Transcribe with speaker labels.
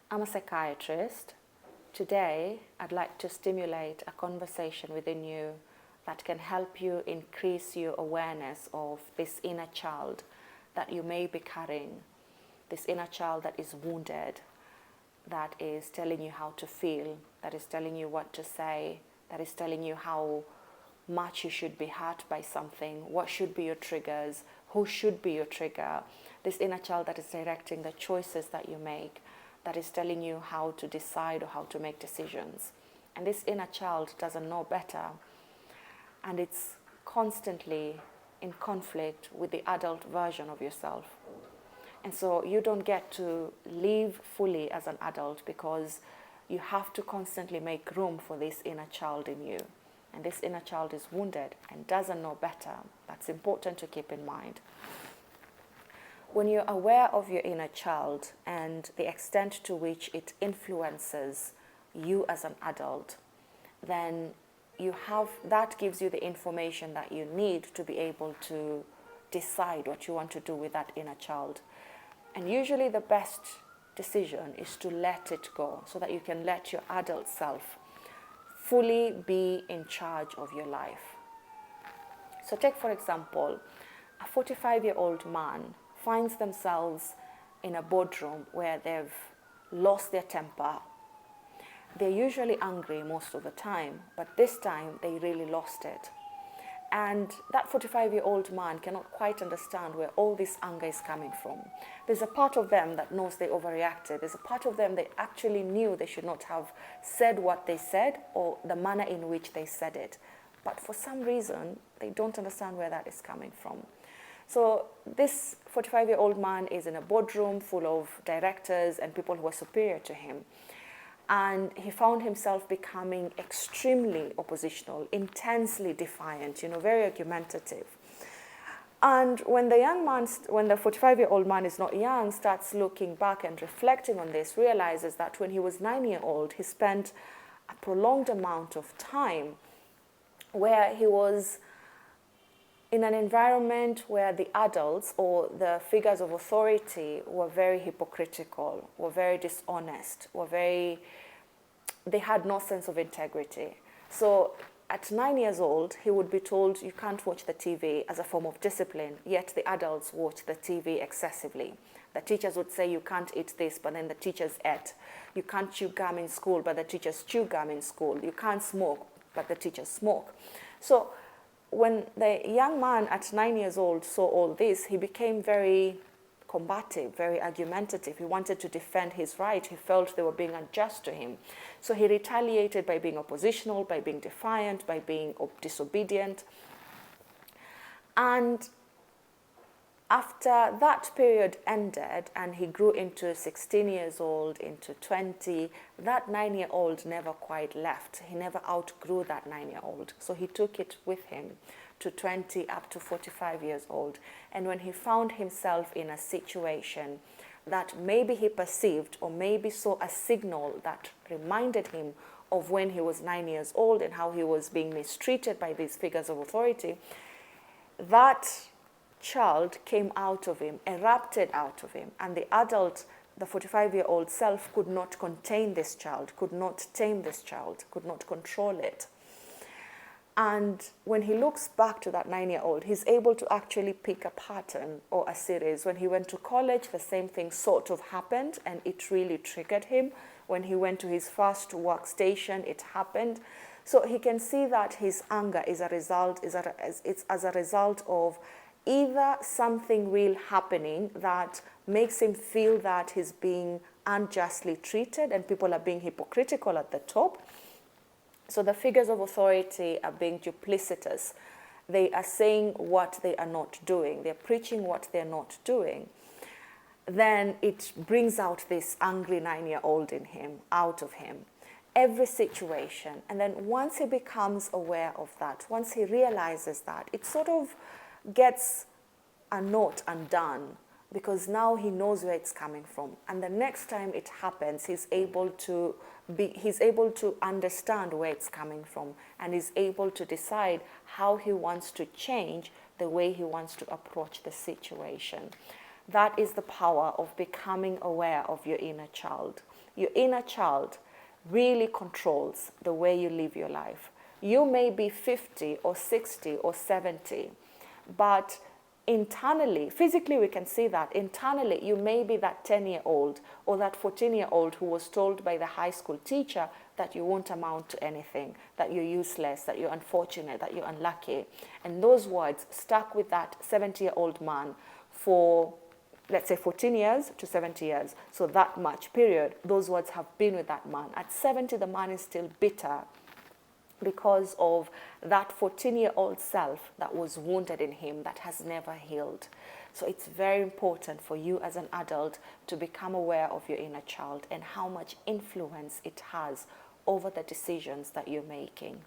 Speaker 1: I'm a psychiatrist. Today, I'd like to stimulate a conversation within you that can help you increase your awareness of this inner child that you may be carrying, this inner child that is wounded, that is telling you how to feel, that is telling you what to say, that is telling you how much you should be hurt by something, what should be your triggers, who should be your trigger, this inner child that is directing the choices that you make, that is telling you how to decide or how to make decisions. And this inner child doesn't know better, and it's constantly in conflict with the adult version of yourself. And so you don't get to live fully as an adult because you have to constantly make room for this inner child in you. And this inner child is wounded and doesn't know better. That's important to keep in mind. When you're aware of your inner child and the extent to which it influences you as an adult, then that gives you the information that you need to be able to decide what you want to do with that inner child. And usually the best decision is to let it go so that you can let your adult self fully be in charge of your life. So take, for example, a 45-year-old man finds themselves in a boardroom where they've lost their temper. They're usually angry most of the time, but this time they really lost it. And that 45-year-old man cannot quite understand where all this anger is coming from. There's a part of them that knows they overreacted. There's a part of them that actually knew they should not have said what they said or the manner in which they said it. But for some reason, they don't understand where that is coming from. So this 45-year-old man is in a boardroom full of directors and people who are superior to him. And he found himself becoming extremely oppositional, intensely defiant, very argumentative. And when the 45-year-old man is not young, starts looking back and reflecting on this, realizes that when he was 9-year-old, he spent a prolonged amount of time where he was in an environment where the adults or the figures of authority were very hypocritical, were very dishonest, they had no sense of integrity. So at 9 years old, he would be told you can't watch the TV as a form of discipline, yet the adults watch the TV excessively. The teachers would say you can't eat this, but then the teachers ate. You can't chew gum in school, but the teachers chew gum in school. You can't smoke, but the teachers smoke. So when the young man at 9 years old saw all this, he became very combative, very argumentative. He wanted to defend his right. He felt they were being unjust to him. So he retaliated by being oppositional, by being defiant, by being disobedient. And after that period ended and he grew into 16 years old, into 20, that 9-year-old never quite left. He never outgrew that 9-year-old. So he took it with him to 20 up to 45 years old. And when he found himself in a situation that maybe he perceived or maybe saw a signal that reminded him of when he was 9 years old and how he was being mistreated by these figures of authority, that child came out of him, erupted out of him, and the adult, the 45-year-old self, could not contain this child, could not tame this child, could not control it. And when he looks back to that 9-year-old, he's able to actually pick a pattern or a series. When he went to college, the same thing sort of happened, and it really triggered him. When he went to his first workstation, it happened. So he can see that his anger is as a result of either something real happening that makes him feel that he's being unjustly treated and people are being hypocritical at the top. So the figures of authority are being duplicitous. They are saying what they are not doing. They're preaching what they're not doing. Then it brings out this angry 9-year-old in him, out of him, every situation. And then once he becomes aware of that, once he realizes that, it sort of gets a knot undone because now he knows where it's coming from. And the next time it happens, he's able to understand where it's coming from and is able to decide how he wants to change the way he wants to approach the situation. That is the power of becoming aware of your inner child. Your inner child really controls the way you live your life. You may be 50 or 60 or 70, but internally, physically we can see that. Internally, you may be that 10-year-old or that 14-year-old who was told by the high school teacher that you won't amount to anything, that you're useless, that you're unfortunate, that you're unlucky. And those words stuck with that 70-year-old man for, let's say, 14 years to 70 years. So that much period, those words have been with that man. At 70, the man is still bitter because of that 14-year-old self that was wounded in him, that has never healed. So it's very important for you as an adult to become aware of your inner child and how much influence it has over the decisions that you're making.